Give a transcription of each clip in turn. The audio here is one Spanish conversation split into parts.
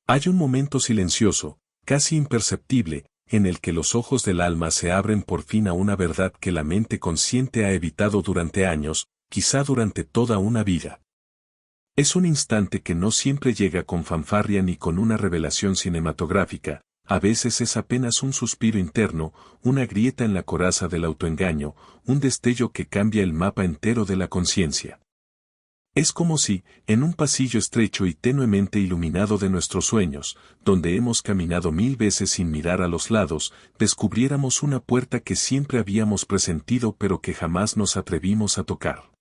Hay un momento silencioso, casi imperceptible, en el que los ojos del alma se abren por fin a una verdad que la mente consciente ha evitado durante años, quizá durante toda una vida. Es un instante que no siempre llega con fanfarria ni con una revelación cinematográfica, a veces es apenas un suspiro interno, una grieta en la coraza del autoengaño, un destello que cambia el mapa entero de la conciencia. Es como si, en un pasillo estrecho y tenuemente iluminado de nuestros sueños, donde hemos caminado 1000 veces sin mirar a los lados, descubriéramos una puerta que siempre habíamos presentido pero que jamás nos atrevimos a tocar.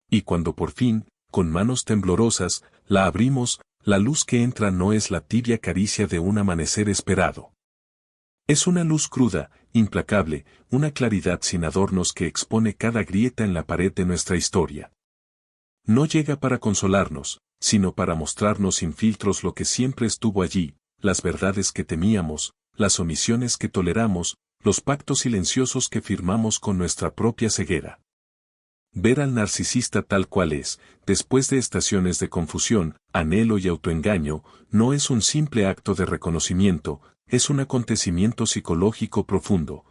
Y cuando por fin, con manos temblorosas, la abrimos, la luz que entra no es la tibia caricia de un amanecer esperado. Es una luz cruda, implacable, una claridad sin adornos que expone cada grieta en la pared de nuestra historia. No llega para consolarnos, sino para mostrarnos sin filtros lo que siempre estuvo allí, las verdades que temíamos, las omisiones que toleramos, los pactos silenciosos que firmamos con nuestra propia ceguera. Ver al narcisista tal cual es, después de estaciones de confusión, anhelo y autoengaño, no es un simple acto de reconocimiento, es un acontecimiento psicológico profundo.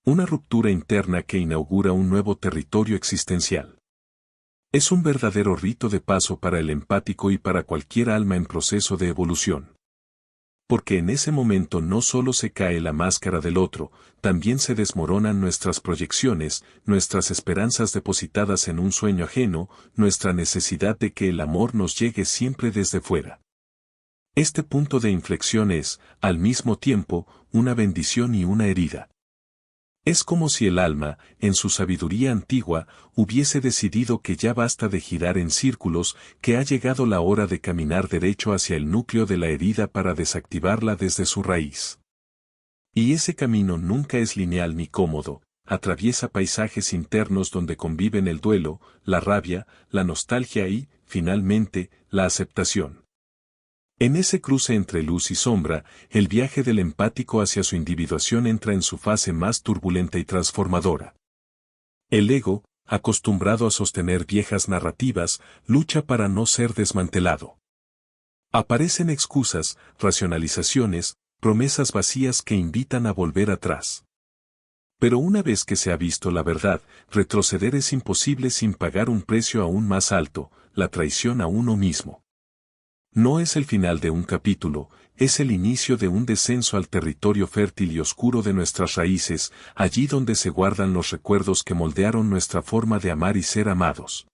Una ruptura interna que inaugura un nuevo territorio existencial. Es un verdadero rito de paso para el empático y para cualquier alma en proceso de evolución. Porque en ese momento no solo se cae la máscara del otro, también se desmoronan nuestras proyecciones, nuestras esperanzas depositadas en un sueño ajeno, nuestra necesidad de que el amor nos llegue siempre desde fuera. Este punto de inflexión es, al mismo tiempo, una bendición y una herida. Es como si el alma, en su sabiduría antigua, hubiese decidido que ya basta de girar en círculos, que ha llegado la hora de caminar derecho hacia el núcleo de la herida para desactivarla desde su raíz. Y ese camino nunca es lineal ni cómodo, atraviesa paisajes internos donde conviven el duelo, la rabia, la nostalgia y, finalmente, la aceptación. En ese cruce entre luz y sombra, el viaje del empático hacia su individuación entra en su fase más turbulenta y transformadora. El ego, acostumbrado a sostener viejas narrativas, lucha para no ser desmantelado. Aparecen excusas, racionalizaciones, promesas vacías que invitan a volver atrás. Pero una vez que se ha visto la verdad, retroceder es imposible sin pagar un precio aún más alto, la traición a uno mismo. No es el final de un capítulo, es el inicio de un descenso al territorio fértil y oscuro de nuestras raíces, allí donde se guardan los recuerdos que moldearon nuestra forma de amar y ser amados.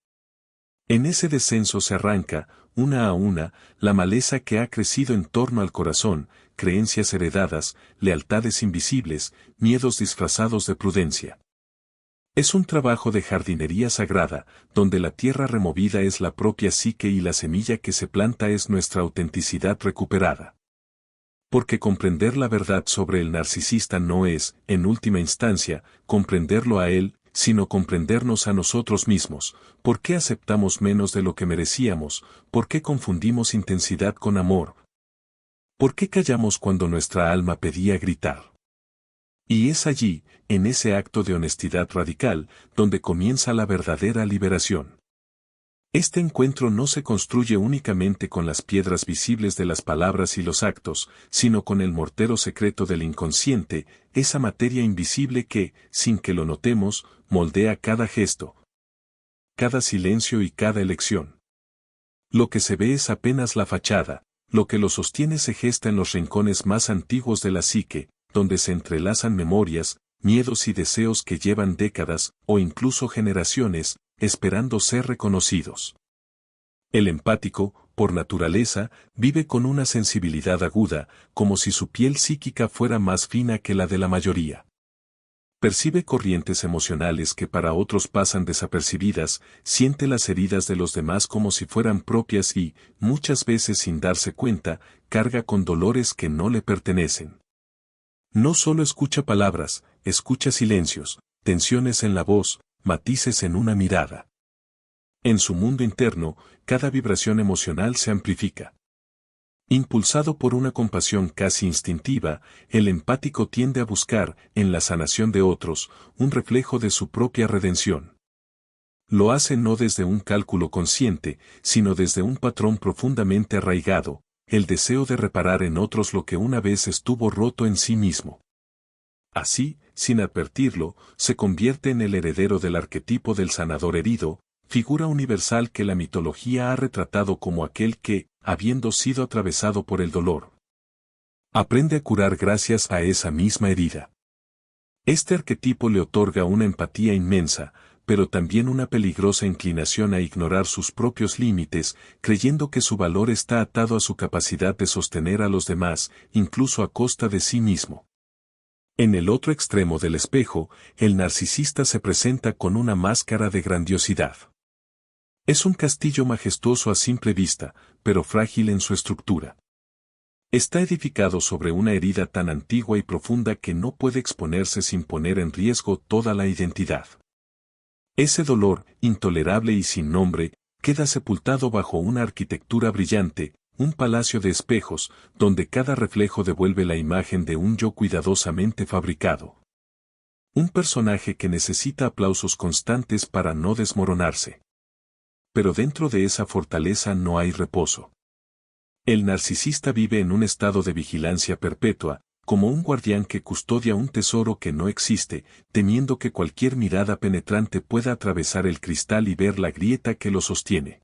En ese descenso se arranca, una a una, la maleza que ha crecido en torno al corazón, creencias heredadas, lealtades invisibles, miedos disfrazados de prudencia. Es un trabajo de jardinería sagrada, donde la tierra removida es la propia psique y la semilla que se planta es nuestra autenticidad recuperada. Porque comprender la verdad sobre el narcisista no es, en última instancia, comprenderlo a él, sino comprendernos a nosotros mismos. ¿Por qué aceptamos menos de lo que merecíamos? ¿Por qué confundimos intensidad con amor? ¿Por qué callamos cuando nuestra alma pedía gritar? Y es allí, en ese acto de honestidad radical, donde comienza la verdadera liberación. Este encuentro no se construye únicamente con las piedras visibles de las palabras y los actos, sino con el mortero secreto del inconsciente, esa materia invisible que, sin que lo notemos, moldea cada gesto, cada silencio y cada elección. Lo que se ve es apenas la fachada, lo que lo sostiene se gesta en los rincones más antiguos de la psique, donde se entrelazan memorias, miedos y deseos que llevan décadas, o incluso generaciones, esperando ser reconocidos. El empático, por naturaleza, vive con una sensibilidad aguda, como si su piel psíquica fuera más fina que la de la mayoría. Percibe corrientes emocionales que para otros pasan desapercibidas, siente las heridas de los demás como si fueran propias y, muchas veces sin darse cuenta, carga con dolores que no le pertenecen. No solo escucha palabras, escucha silencios, tensiones en la voz, matices en una mirada. En su mundo interno, cada vibración emocional se amplifica. Impulsado por una compasión casi instintiva, el empático tiende a buscar, en la sanación de otros, un reflejo de su propia redención. Lo hace no desde un cálculo consciente, sino desde un patrón profundamente arraigado, el deseo de reparar en otros lo que una vez estuvo roto en sí mismo. Así, sin advertirlo, se convierte en el heredero del arquetipo del sanador herido, figura universal que la mitología ha retratado como aquel que, habiendo sido atravesado por el dolor, aprende a curar gracias a esa misma herida. Este arquetipo le otorga una empatía inmensa, pero también una peligrosa inclinación a ignorar sus propios límites, creyendo que su valor está atado a su capacidad de sostener a los demás, incluso a costa de sí mismo. En el otro extremo del espejo, el narcisista se presenta con una máscara de grandiosidad. Es un castillo majestuoso a simple vista, pero frágil en su estructura. Está edificado sobre una herida tan antigua y profunda que no puede exponerse sin poner en riesgo toda la identidad. Ese dolor, intolerable y sin nombre, queda sepultado bajo una arquitectura brillante, un palacio de espejos, donde cada reflejo devuelve la imagen de un yo cuidadosamente fabricado. Un personaje que necesita aplausos constantes para no desmoronarse. Pero dentro de esa fortaleza no hay reposo. El narcisista vive en un estado de vigilancia perpetua, como un guardián que custodia un tesoro que no existe, temiendo que cualquier mirada penetrante pueda atravesar el cristal y ver la grieta que lo sostiene.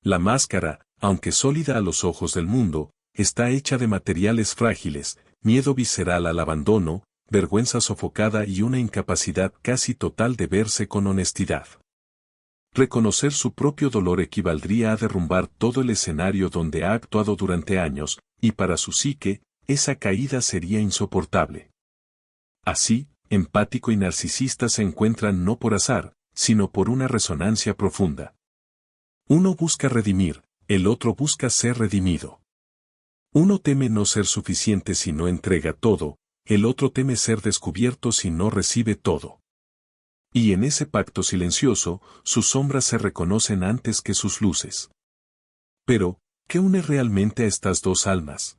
La máscara, aunque sólida a los ojos del mundo, está hecha de materiales frágiles, miedo visceral al abandono, vergüenza sofocada y una incapacidad casi total de verse con honestidad. Reconocer su propio dolor equivaldría a derrumbar todo el escenario donde ha actuado durante años, y para su psique, esa caída sería insoportable. Así, empático y narcisista se encuentran no por azar, sino por una resonancia profunda. Uno busca redimir, el otro busca ser redimido. Uno teme no ser suficiente si no entrega todo, el otro teme ser descubierto si no recibe todo. Y en ese pacto silencioso, sus sombras se reconocen antes que sus luces. Pero, ¿qué une realmente a estas dos almas?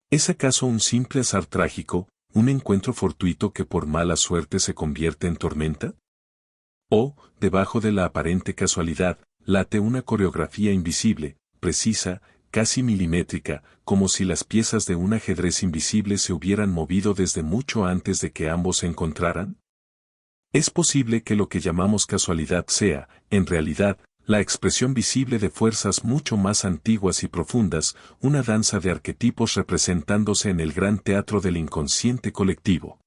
¿Es acaso un simple azar trágico, un encuentro fortuito que por mala suerte se convierte en tormenta? ¿O, debajo de la aparente casualidad, late una coreografía invisible, precisa, casi milimétrica, como si las piezas de un ajedrez invisible se hubieran movido desde mucho antes de que ambos se encontraran? Es posible que lo que llamamos casualidad sea, en realidad, la expresión visible de fuerzas mucho más antiguas y profundas, una danza de arquetipos representándose en el gran teatro del inconsciente colectivo.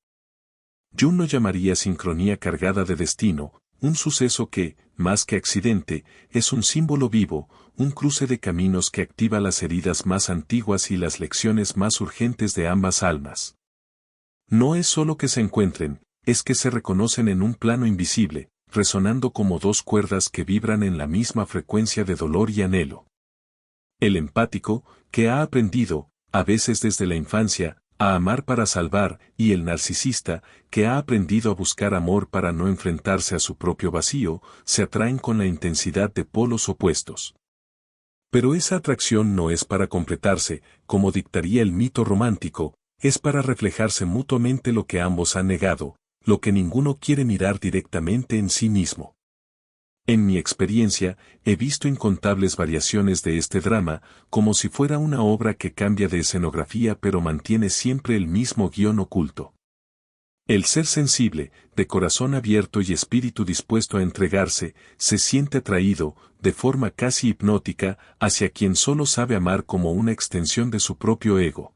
Jung lo llamaría sincronía cargada de destino, un suceso que, más que accidente, es un símbolo vivo, un cruce de caminos que activa las heridas más antiguas y las lecciones más urgentes de ambas almas. No es solo que se encuentren, es que se reconocen en un plano invisible, resonando como dos cuerdas que vibran en la misma frecuencia de dolor y anhelo. El empático, que ha aprendido, a veces desde la infancia, a amar para salvar, y el narcisista, que ha aprendido a buscar amor para no enfrentarse a su propio vacío, se atraen con la intensidad de polos opuestos. Pero esa atracción no es para completarse, como dictaría el mito romántico, es para reflejarse mutuamente lo que ambos han negado, lo que ninguno quiere mirar directamente en sí mismo. En mi experiencia, he visto incontables variaciones de este drama, como si fuera una obra que cambia de escenografía pero mantiene siempre el mismo guión oculto. El ser sensible, de corazón abierto y espíritu dispuesto a entregarse, se siente atraído, de forma casi hipnótica, hacia quien solo sabe amar como una extensión de su propio ego.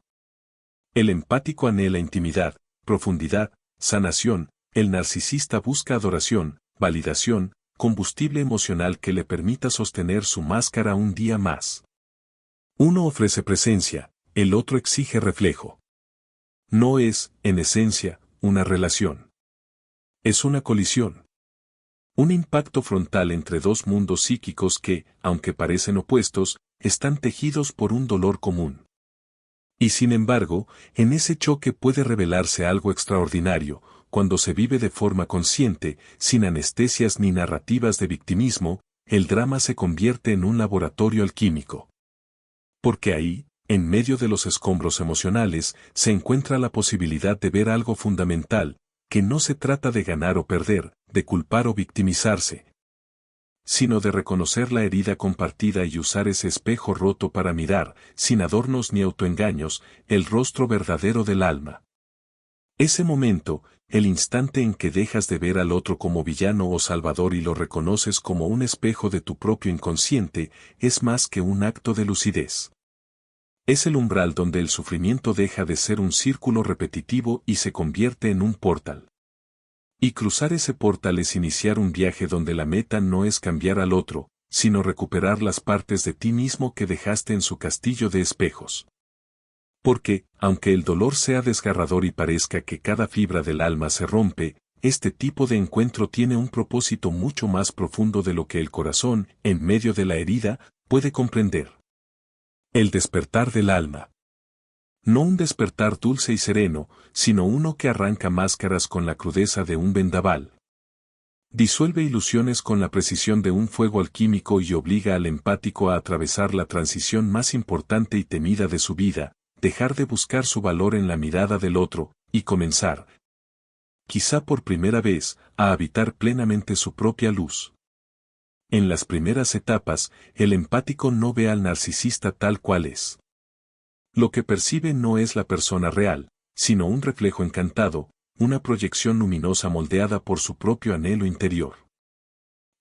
El empático anhela intimidad, profundidad, sanación, el narcisista busca adoración, validación, combustible emocional que le permita sostener su máscara un día más. Uno ofrece presencia, el otro exige reflejo. No es, en esencia, una relación. Es una colisión. Un impacto frontal entre dos mundos psíquicos que, aunque parecen opuestos, están tejidos por un dolor común. Y sin embargo, en ese choque puede revelarse algo extraordinario, cuando se vive de forma consciente, sin anestesias ni narrativas de victimismo, el drama se convierte en un laboratorio alquímico. Porque ahí, en medio de los escombros emocionales, se encuentra la posibilidad de ver algo fundamental, que no se trata de ganar o perder, de culpar o victimizarse, sino de reconocer la herida compartida y usar ese espejo roto para mirar, sin adornos ni autoengaños, el rostro verdadero del alma. Ese momento, el instante en que dejas de ver al otro como villano o salvador y lo reconoces como un espejo de tu propio inconsciente, es más que un acto de lucidez. Es el umbral donde el sufrimiento deja de ser un círculo repetitivo y se convierte en un portal. Y cruzar ese portal es iniciar un viaje donde la meta no es cambiar al otro, sino recuperar las partes de ti mismo que dejaste en su castillo de espejos. Porque, aunque el dolor sea desgarrador y parezca que cada fibra del alma se rompe, este tipo de encuentro tiene un propósito mucho más profundo de lo que el corazón, en medio de la herida, puede comprender. El despertar del alma. No un despertar dulce y sereno, sino uno que arranca máscaras con la crudeza de un vendaval. Disuelve ilusiones con la precisión de un fuego alquímico y obliga al empático a atravesar la transición más importante y temida de su vida, dejar de buscar su valor en la mirada del otro, y comenzar, quizá por primera vez, a habitar plenamente su propia luz. En las primeras etapas, el empático no ve al narcisista tal cual es. Lo que percibe no es la persona real, sino un reflejo encantado, una proyección luminosa moldeada por su propio anhelo interior.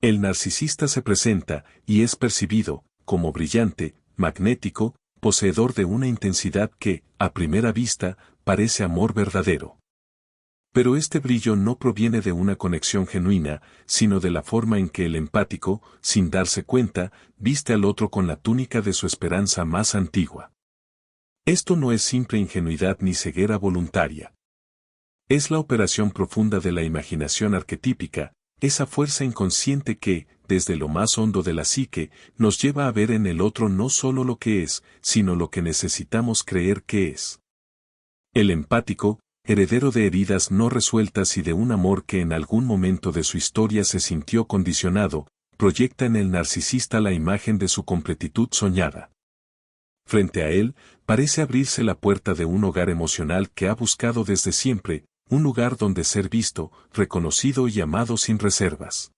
El narcisista se presenta, y es percibido, como brillante, magnético, poseedor de una intensidad que, a primera vista, parece amor verdadero. Pero este brillo no proviene de una conexión genuina, sino de la forma en que el empático, sin darse cuenta, viste al otro con la túnica de su esperanza más antigua. Esto no es simple ingenuidad ni ceguera voluntaria. Es la operación profunda de la imaginación arquetípica, esa fuerza inconsciente que, desde lo más hondo de la psique, nos lleva a ver en el otro no solo lo que es, sino lo que necesitamos creer que es. El empático, heredero de heridas no resueltas y de un amor que en algún momento de su historia se sintió condicionado, proyecta en el narcisista la imagen de su completitud soñada. Frente a él, parece abrirse la puerta de un hogar emocional que ha buscado desde siempre, un lugar donde ser visto, reconocido y amado sin reservas.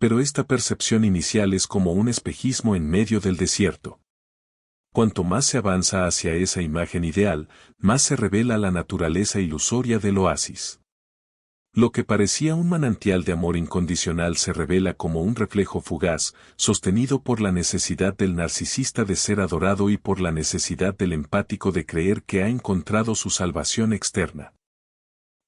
Pero esta percepción inicial es como un espejismo en medio del desierto. Cuanto más se avanza hacia esa imagen ideal, más se revela la naturaleza ilusoria del oasis. Lo que parecía un manantial de amor incondicional se revela como un reflejo fugaz, sostenido por la necesidad del narcisista de ser adorado y por la necesidad del empático de creer que ha encontrado su salvación externa.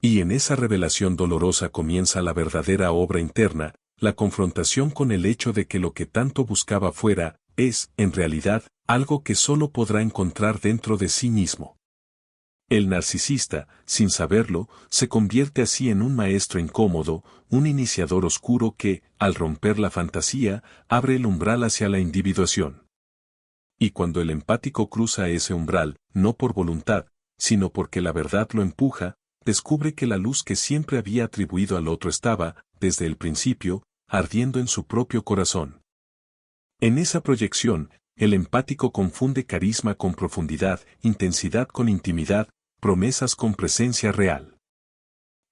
Y en esa revelación dolorosa comienza la verdadera obra interna, la confrontación con el hecho de que lo que tanto buscaba fuera, es, en realidad, algo que solo podrá encontrar dentro de sí mismo. El narcisista, sin saberlo, se convierte así en un maestro incómodo, un iniciador oscuro que, al romper la fantasía, abre el umbral hacia la individuación. Y cuando el empático cruza ese umbral, no por voluntad, sino porque la verdad lo empuja, descubre que la luz que siempre había atribuido al otro estaba, desde el principio, ardiendo en su propio corazón. En esa proyección, el empático confunde carisma con profundidad, intensidad con intimidad, promesas con presencia real.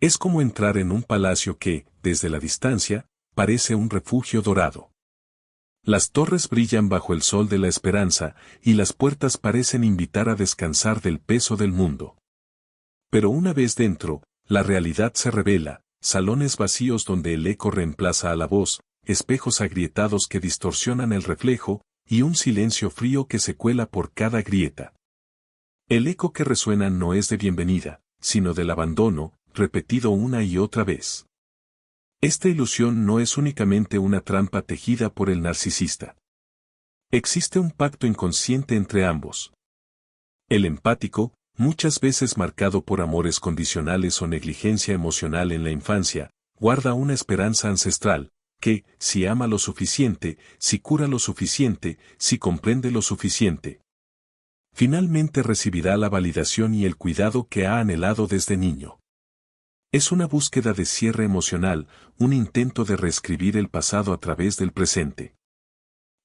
Es como entrar en un palacio que, desde la distancia, parece un refugio dorado. Las torres brillan bajo el sol de la esperanza, y las puertas parecen invitar a descansar del peso del mundo. Pero una vez dentro, la realidad se revela, salones vacíos donde el eco reemplaza a la voz, espejos agrietados que distorsionan el reflejo, y un silencio frío que se cuela por cada grieta. El eco que resuena no es de bienvenida, sino del abandono, repetido una y otra vez. Esta ilusión no es únicamente una trampa tejida por el narcisista. Existe un pacto inconsciente entre ambos. El empático, muchas veces marcado por amores condicionales o negligencia emocional en la infancia, guarda una esperanza ancestral, que, si ama lo suficiente, si cura lo suficiente, si comprende lo suficiente, finalmente recibirá la validación y el cuidado que ha anhelado desde niño. Es una búsqueda de cierre emocional, un intento de reescribir el pasado a través del presente.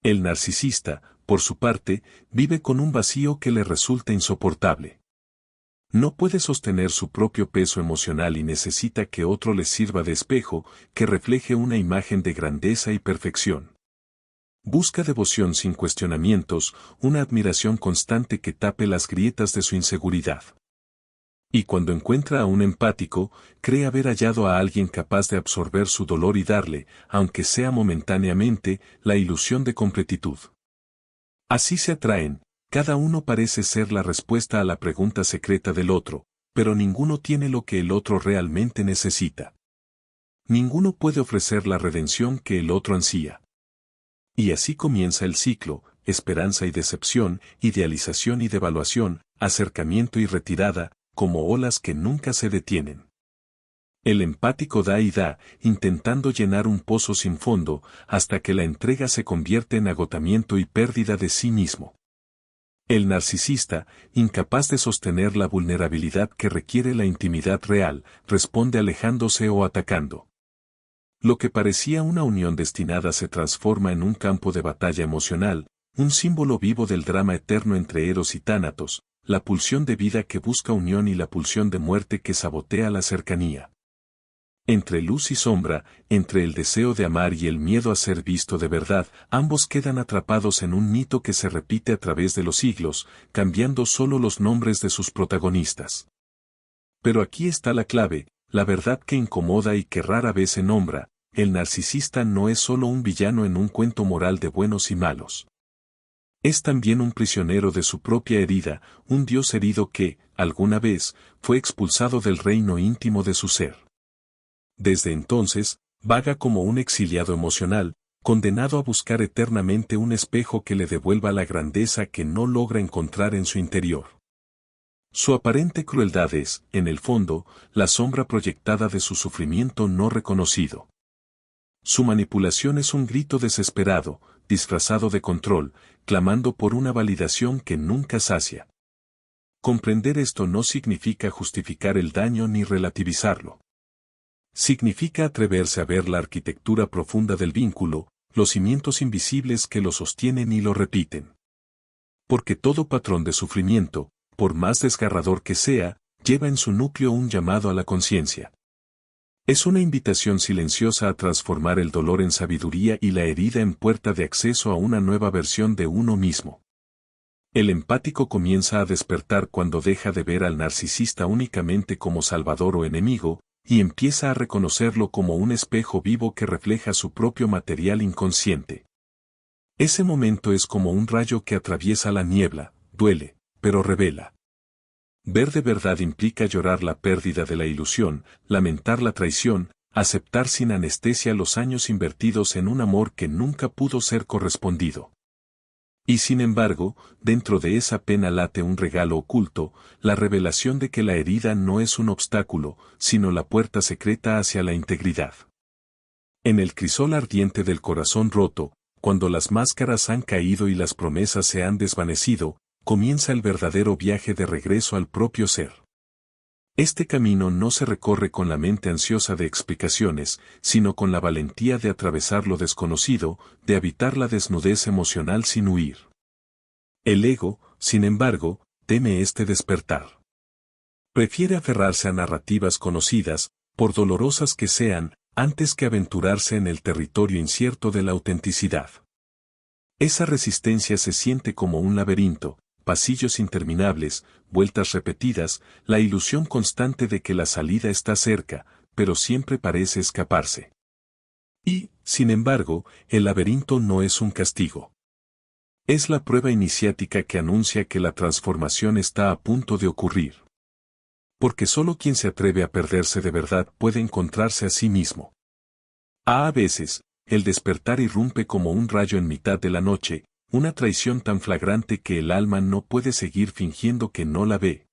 El narcisista, por su parte, vive con un vacío que le resulta insoportable. No puede sostener su propio peso emocional y necesita que otro le sirva de espejo, que refleje una imagen de grandeza y perfección. Busca devoción sin cuestionamientos, una admiración constante que tape las grietas de su inseguridad. Y cuando encuentra a un empático, cree haber hallado a alguien capaz de absorber su dolor y darle, aunque sea momentáneamente, la ilusión de completitud. Así se atraen, cada uno parece ser la respuesta a la pregunta secreta del otro, pero ninguno tiene lo que el otro realmente necesita. Ninguno puede ofrecer la redención que el otro ansía. Y así comienza el ciclo: esperanza y decepción, idealización y devaluación, acercamiento y retirada, como olas que nunca se detienen. El empático da y da, intentando llenar un pozo sin fondo, hasta que la entrega se convierte en agotamiento y pérdida de sí mismo. El narcisista, incapaz de sostener la vulnerabilidad que requiere la intimidad real, responde alejándose o atacando. Lo que parecía una unión destinada se transforma en un campo de batalla emocional, un símbolo vivo del drama eterno entre Eros y Tánatos, la pulsión de vida que busca unión y la pulsión de muerte que sabotea la cercanía. Entre luz y sombra, entre el deseo de amar y el miedo a ser visto de verdad, ambos quedan atrapados en un mito que se repite a través de los siglos, cambiando solo los nombres de sus protagonistas. Pero aquí está la clave, la verdad que incomoda y que rara vez se nombra: el narcisista no es solo un villano en un cuento moral de buenos y malos. Es también un prisionero de su propia herida, un dios herido que, alguna vez, fue expulsado del reino íntimo de su ser. Desde entonces, vaga como un exiliado emocional, condenado a buscar eternamente un espejo que le devuelva la grandeza que no logra encontrar en su interior. Su aparente crueldad es, en el fondo, la sombra proyectada de su sufrimiento no reconocido. Su manipulación es un grito desesperado, disfrazado de control, clamando por una validación que nunca sacia. Comprender esto no significa justificar el daño ni relativizarlo. Significa atreverse a ver la arquitectura profunda del vínculo, los cimientos invisibles que lo sostienen y lo repiten. Porque todo patrón de sufrimiento, por más desgarrador que sea, lleva en su núcleo un llamado a la conciencia. Es una invitación silenciosa a transformar el dolor en sabiduría y la herida en puerta de acceso a una nueva versión de uno mismo. El empático comienza a despertar cuando deja de ver al narcisista únicamente como salvador o enemigo, y empieza a reconocerlo como un espejo vivo que refleja su propio material inconsciente. Ese momento es como un rayo que atraviesa la niebla, duele, pero revela. Ver de verdad implica llorar la pérdida de la ilusión, lamentar la traición, aceptar sin anestesia los años invertidos en un amor que nunca pudo ser correspondido. Y sin embargo, dentro de esa pena late un regalo oculto, la revelación de que la herida no es un obstáculo, sino la puerta secreta hacia la integridad. En el crisol ardiente del corazón roto, cuando las máscaras han caído y las promesas se han desvanecido, comienza el verdadero viaje de regreso al propio ser. Este camino no se recorre con la mente ansiosa de explicaciones, sino con la valentía de atravesar lo desconocido, de habitar la desnudez emocional sin huir. El ego, sin embargo, teme este despertar. Prefiere aferrarse a narrativas conocidas, por dolorosas que sean, antes que aventurarse en el territorio incierto de la autenticidad. Esa resistencia se siente como un laberinto, pasillos interminables, vueltas repetidas, la ilusión constante de que la salida está cerca, pero siempre parece escaparse. Y, sin embargo, el laberinto no es un castigo. Es la prueba iniciática que anuncia que la transformación está a punto de ocurrir. Porque solo quien se atreve a perderse de verdad puede encontrarse a sí mismo. A veces, el despertar irrumpe como un rayo en mitad de la noche, una traición tan flagrante que el alma no puede seguir fingiendo que no la ve.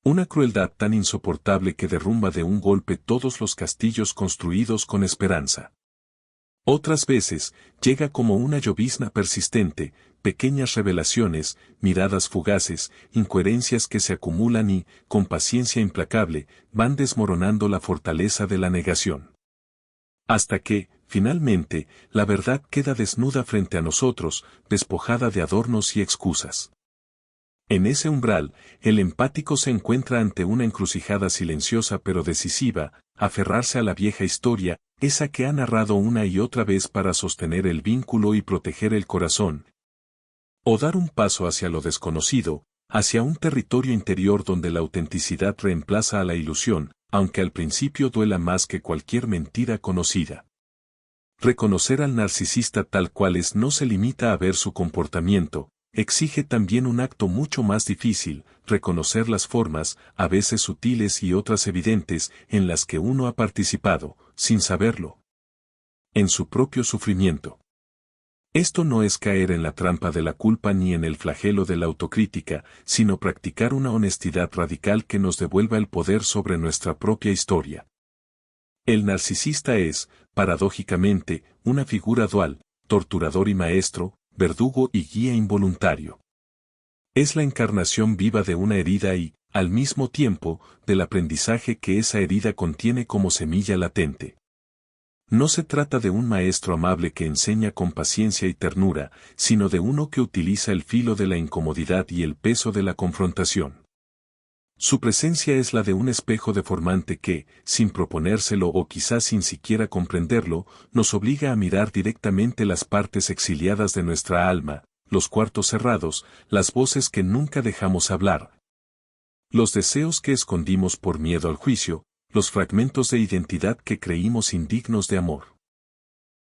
Una crueldad tan insoportable que derrumba de un golpe todos los castillos construidos con esperanza. Otras veces, llega como una llovizna persistente, pequeñas revelaciones, miradas fugaces, incoherencias que se acumulan y, con paciencia implacable, van desmoronando la fortaleza de la negación. Hasta que, finalmente, la verdad queda desnuda frente a nosotros, despojada de adornos y excusas. En ese umbral, el empático se encuentra ante una encrucijada silenciosa pero decisiva: aferrarse a la vieja historia, esa que ha narrado una y otra vez para sostener el vínculo y proteger el corazón, o dar un paso hacia lo desconocido, hacia un territorio interior donde la autenticidad reemplaza a la ilusión, aunque al principio duela más que cualquier mentira conocida. Reconocer al narcisista tal cual es no se limita a ver su comportamiento, exige también un acto mucho más difícil: reconocer las formas, a veces sutiles y otras evidentes, en las que uno ha participado, sin saberlo, en su propio sufrimiento. Esto no es caer en la trampa de la culpa ni en el flagelo de la autocrítica, sino practicar una honestidad radical que nos devuelva el poder sobre nuestra propia historia. El narcisista es, paradójicamente, una figura dual: torturador y maestro, verdugo y guía involuntario. Es la encarnación viva de una herida y, al mismo tiempo, del aprendizaje que esa herida contiene como semilla latente. No se trata de un maestro amable que enseña con paciencia y ternura, sino de uno que utiliza el filo de la incomodidad y el peso de la confrontación. Su presencia es la de un espejo deformante que, sin proponérselo o quizás sin siquiera comprenderlo, nos obliga a mirar directamente las partes exiliadas de nuestra alma, los cuartos cerrados, las voces que nunca dejamos hablar, los deseos que escondimos por miedo al juicio, los fragmentos de identidad que creímos indignos de amor.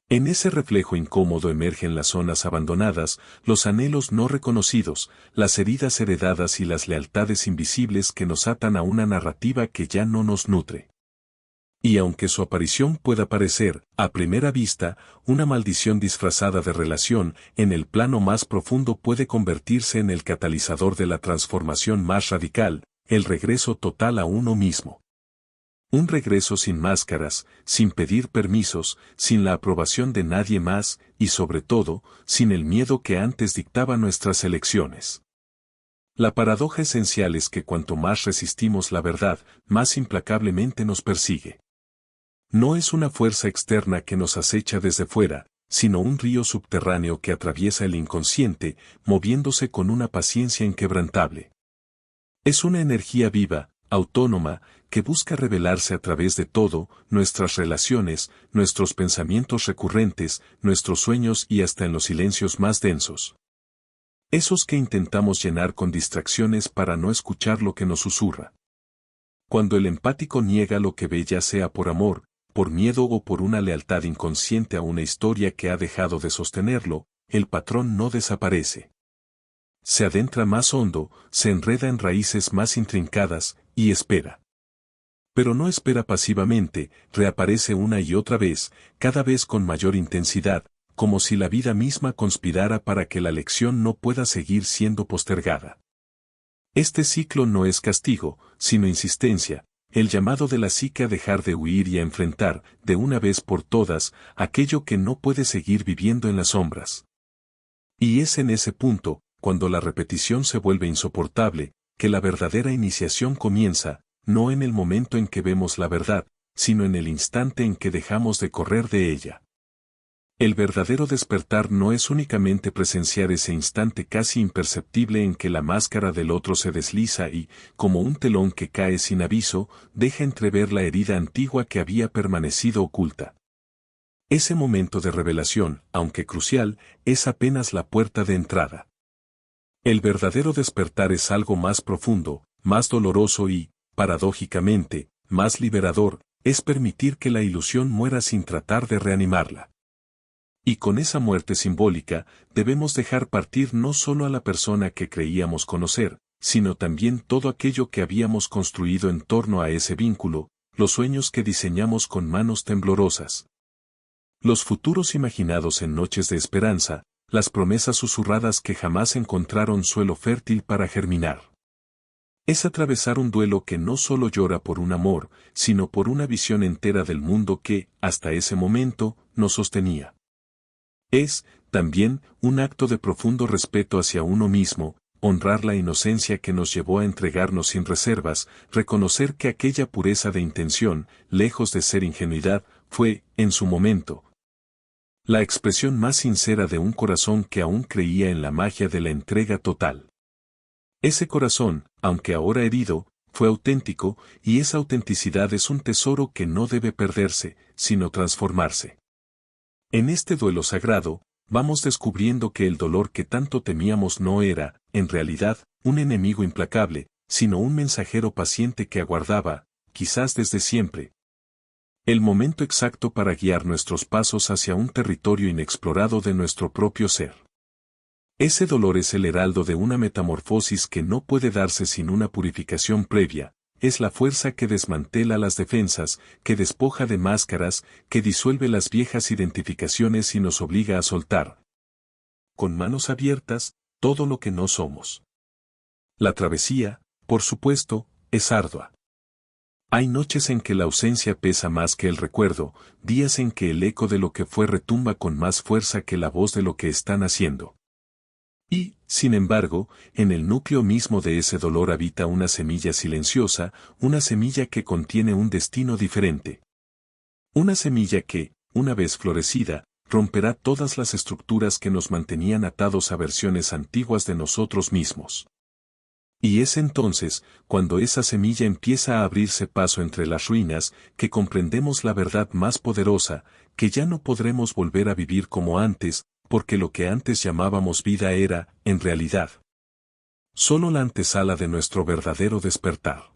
En ese reflejo incómodo emergen las zonas abandonadas, los anhelos no reconocidos, las heridas heredadas y las lealtades invisibles que nos atan a una narrativa que ya no nos nutre. Y aunque su aparición pueda parecer, a primera vista, una maldición disfrazada de relación, en el plano más profundo puede convertirse en el catalizador de la transformación más radical: el regreso total a uno mismo. Un regreso sin máscaras, sin pedir permisos, sin la aprobación de nadie más, y sobre todo, sin el miedo que antes dictaba nuestras elecciones. La paradoja esencial es que cuanto más resistimos la verdad, más implacablemente nos persigue. No es una fuerza externa que nos acecha desde fuera, sino un río subterráneo que atraviesa el inconsciente, moviéndose con una paciencia inquebrantable. Es una energía viva, autónoma, que busca revelarse a través de todo: nuestras relaciones, nuestros pensamientos recurrentes, nuestros sueños y hasta en los silencios más densos. Esos que intentamos llenar con distracciones para no escuchar lo que nos susurra. Cuando el empático niega lo que ve, ya sea por amor, por miedo o por una lealtad inconsciente a una historia que ha dejado de sostenerlo, el patrón no desaparece. Se adentra más hondo, se enreda en raíces más intrincadas, y espera. Pero no espera pasivamente, reaparece una y otra vez, cada vez con mayor intensidad, como si la vida misma conspirara para que la lección no pueda seguir siendo postergada. Este ciclo no es castigo, sino insistencia, el llamado de la psique a dejar de huir y a enfrentar, de una vez por todas, aquello que no puede seguir viviendo en las sombras. Y es en ese punto, cuando la repetición se vuelve insoportable, que la verdadera iniciación comienza, no en el momento en que vemos la verdad, sino en el instante en que dejamos de correr de ella. El verdadero despertar no es únicamente presenciar ese instante casi imperceptible en que la máscara del otro se desliza y, como un telón que cae sin aviso, deja entrever la herida antigua que había permanecido oculta. Ese momento de revelación, aunque crucial, es apenas la puerta de entrada. El verdadero despertar es algo más profundo, más doloroso y, paradójicamente, más liberador: es permitir que la ilusión muera sin tratar de reanimarla. Y con esa muerte simbólica, debemos dejar partir no solo a la persona que creíamos conocer, sino también todo aquello que habíamos construido en torno a ese vínculo, los sueños que diseñamos con manos temblorosas, los futuros imaginados en noches de esperanza, las promesas susurradas que jamás encontraron suelo fértil para germinar. Es atravesar un duelo que no solo llora por un amor, sino por una visión entera del mundo que, hasta ese momento, nos sostenía. Es, también, un acto de profundo respeto hacia uno mismo, honrar la inocencia que nos llevó a entregarnos sin reservas, reconocer que aquella pureza de intención, lejos de ser ingenuidad, fue, en su momento, la expresión más sincera de un corazón que aún creía en la magia de la entrega total. Ese corazón, aunque ahora herido, fue auténtico, y esa autenticidad es un tesoro que no debe perderse, sino transformarse. En este duelo sagrado, vamos descubriendo que el dolor que tanto temíamos no era, en realidad, un enemigo implacable, sino un mensajero paciente que aguardaba, quizás desde siempre, el momento exacto para guiar nuestros pasos hacia un territorio inexplorado de nuestro propio ser. Ese dolor es el heraldo de una metamorfosis que no puede darse sin una purificación previa, es la fuerza que desmantela las defensas, que despoja de máscaras, que disuelve las viejas identificaciones y nos obliga a soltar, con manos abiertas, todo lo que no somos. La travesía, por supuesto, es ardua. Hay noches en que la ausencia pesa más que el recuerdo, días en que el eco de lo que fue retumba con más fuerza que la voz de lo que están haciendo. Y, sin embargo, en el núcleo mismo de ese dolor habita una semilla silenciosa, una semilla que contiene un destino diferente. Una semilla que, una vez florecida, romperá todas las estructuras que nos mantenían atados a versiones antiguas de nosotros mismos. Y es entonces, cuando esa semilla empieza a abrirse paso entre las ruinas, que comprendemos la verdad más poderosa, que ya no podremos volver a vivir como antes, porque lo que antes llamábamos vida era, en realidad, solo la antesala de nuestro verdadero despertar.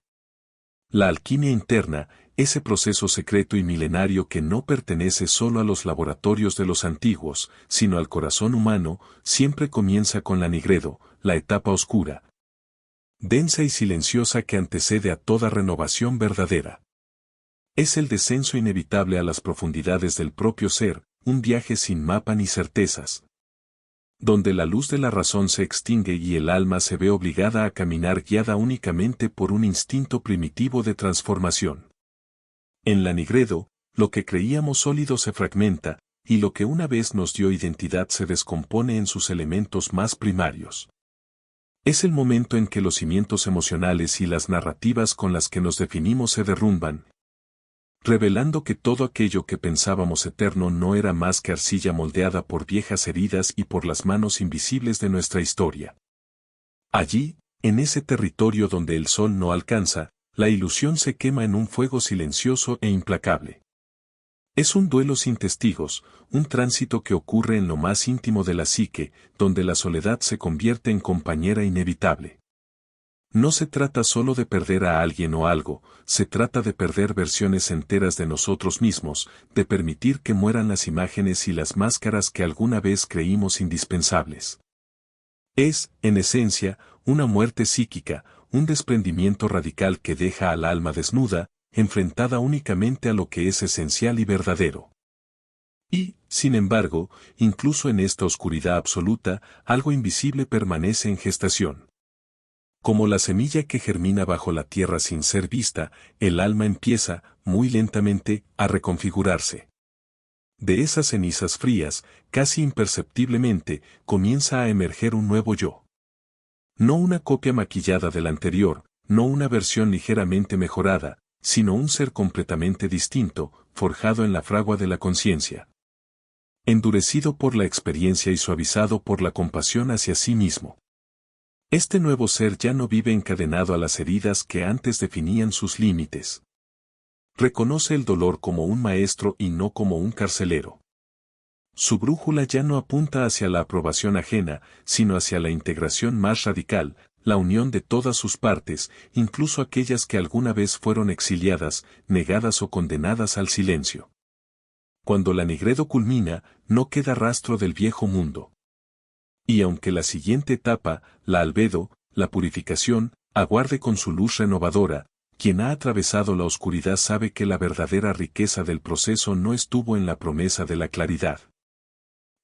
La alquimia interna, ese proceso secreto y milenario que no pertenece solo a los laboratorios de los antiguos, sino al corazón humano, siempre comienza con la nigredo, la etapa oscura, densa y silenciosa que antecede a toda renovación verdadera. Es el descenso inevitable a las profundidades del propio ser, un viaje sin mapa ni certezas, donde la luz de la razón se extingue y el alma se ve obligada a caminar guiada únicamente por un instinto primitivo de transformación. En la nigredo, lo que creíamos sólido se fragmenta, y lo que una vez nos dio identidad se descompone en sus elementos más primarios. Es el momento en que los cimientos emocionales y las narrativas con las que nos definimos se derrumban, revelando que todo aquello que pensábamos eterno no era más que arcilla moldeada por viejas heridas y por las manos invisibles de nuestra historia. Allí, en ese territorio donde el sol no alcanza, la ilusión se quema en un fuego silencioso e implacable. Es un duelo sin testigos, un tránsito que ocurre en lo más íntimo de la psique, donde la soledad se convierte en compañera inevitable. No se trata solo de perder a alguien o algo, se trata de perder versiones enteras de nosotros mismos, de permitir que mueran las imágenes y las máscaras que alguna vez creímos indispensables. Es, en esencia, una muerte psíquica, un desprendimiento radical que deja al alma desnuda, enfrentada únicamente a lo que es esencial y verdadero. Y, sin embargo, incluso en esta oscuridad absoluta, algo invisible permanece en gestación. Como la semilla que germina bajo la tierra sin ser vista, el alma empieza, muy lentamente, a reconfigurarse. De esas cenizas frías, casi imperceptiblemente, comienza a emerger un nuevo yo. No una copia maquillada del anterior, no una versión ligeramente mejorada, sino un ser completamente distinto, forjado en la fragua de la conciencia. Endurecido por la experiencia y suavizado por la compasión hacia sí mismo. Este nuevo ser ya no vive encadenado a las heridas que antes definían sus límites. Reconoce el dolor como un maestro y no como un carcelero. Su brújula ya no apunta hacia la aprobación ajena, sino hacia la integración más radical, la unión de todas sus partes, incluso aquellas que alguna vez fueron exiliadas, negadas o condenadas al silencio. Cuando la nigredo culmina, no queda rastro del viejo mundo. Y aunque la siguiente etapa, la albedo, la purificación, aguarde con su luz renovadora, quien ha atravesado la oscuridad sabe que la verdadera riqueza del proceso no estuvo en la promesa de la claridad,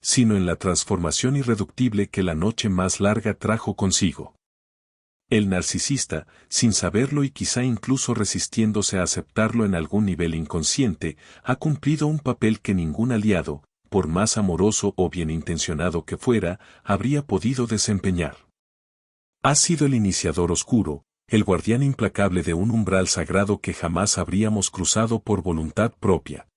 sino en la transformación irreductible que la noche más larga trajo consigo. El narcisista, sin saberlo y quizá incluso resistiéndose a aceptarlo en algún nivel inconsciente, ha cumplido un papel que ningún aliado, por más amoroso o bien intencionado que fuera, habría podido desempeñar. Ha sido el iniciador oscuro, el guardián implacable de un umbral sagrado que jamás habríamos cruzado por voluntad propia.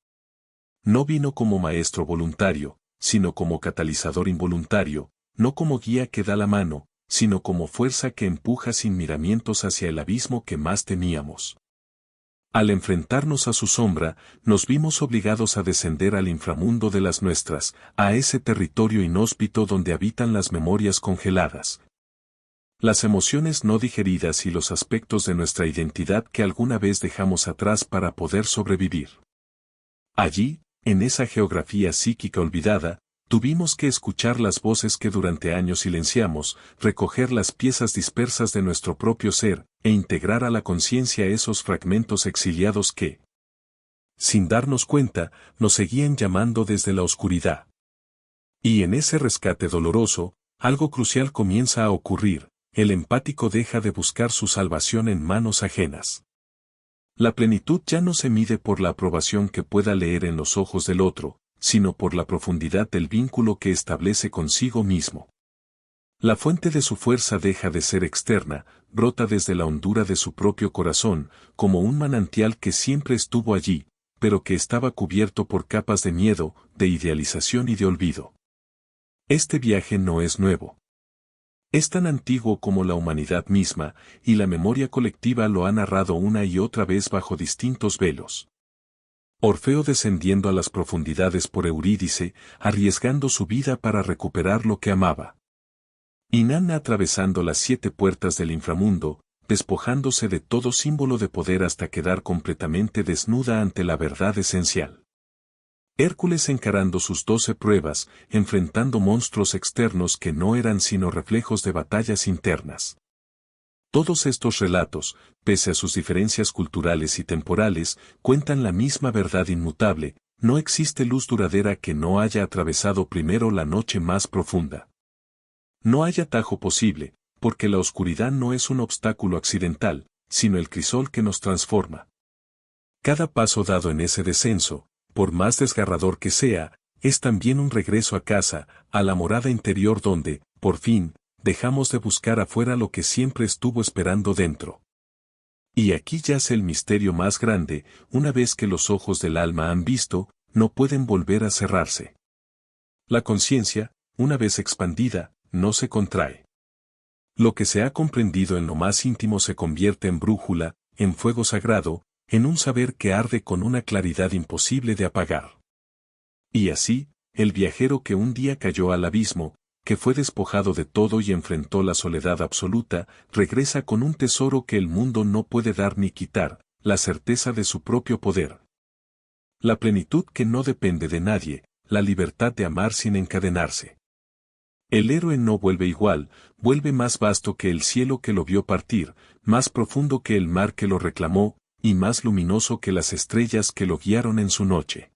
No vino como maestro voluntario, sino como catalizador involuntario, no como guía que da la mano, sino como fuerza que empuja sin miramientos hacia el abismo que más temíamos. Al enfrentarnos a su sombra, nos vimos obligados a descender al inframundo de las nuestras, a ese territorio inhóspito donde habitan las memorias congeladas, las emociones no digeridas y los aspectos de nuestra identidad que alguna vez dejamos atrás para poder sobrevivir. Allí, en esa geografía psíquica olvidada, tuvimos que escuchar las voces que durante años silenciamos, recoger las piezas dispersas de nuestro propio ser, e integrar a la conciencia esos fragmentos exiliados que, sin darnos cuenta, nos seguían llamando desde la oscuridad. Y en ese rescate doloroso, algo crucial comienza a ocurrir. El empático deja de buscar su salvación en manos ajenas. La plenitud ya no se mide por la aprobación que pueda leer en los ojos del otro, sino por la profundidad del vínculo que establece consigo mismo. La fuente de su fuerza deja de ser externa, brota desde la hondura de su propio corazón, como un manantial que siempre estuvo allí, pero que estaba cubierto por capas de miedo, de idealización y de olvido. Este viaje no es nuevo. Es tan antiguo como la humanidad misma, y la memoria colectiva lo ha narrado una y otra vez bajo distintos velos. Orfeo descendiendo a las profundidades por Eurídice, arriesgando su vida para recuperar lo que amaba. Inanna atravesando las 7 puertas del inframundo, despojándose de todo símbolo de poder hasta quedar completamente desnuda ante la verdad esencial. Hércules encarando sus 12 pruebas, enfrentando monstruos externos que no eran sino reflejos de batallas internas. Todos estos relatos, pese a sus diferencias culturales y temporales, cuentan la misma verdad inmutable: no existe luz duradera que no haya atravesado primero la noche más profunda. No hay atajo posible, porque la oscuridad no es un obstáculo accidental, sino el crisol que nos transforma. Cada paso dado en ese descenso, por más desgarrador que sea, es también un regreso a casa, a la morada interior donde, por fin, dejamos de buscar afuera lo que siempre estuvo esperando dentro. Y aquí yace el misterio más grande: una vez que los ojos del alma han visto, no pueden volver a cerrarse. La conciencia, una vez expandida, no se contrae. Lo que se ha comprendido en lo más íntimo se convierte en brújula, en fuego sagrado, en un saber que arde con una claridad imposible de apagar. Y así, el viajero que un día cayó al abismo, que fue despojado de todo y enfrentó la soledad absoluta, regresa con un tesoro que el mundo no puede dar ni quitar: la certeza de su propio poder. La plenitud que no depende de nadie, la libertad de amar sin encadenarse. El héroe no vuelve igual, vuelve más vasto que el cielo que lo vio partir, más profundo que el mar que lo reclamó, y más luminoso que las estrellas que lo guiaron en su noche.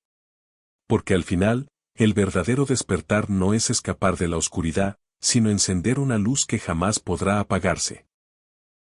Porque al final, el verdadero despertar no es escapar de la oscuridad, sino encender una luz que jamás podrá apagarse.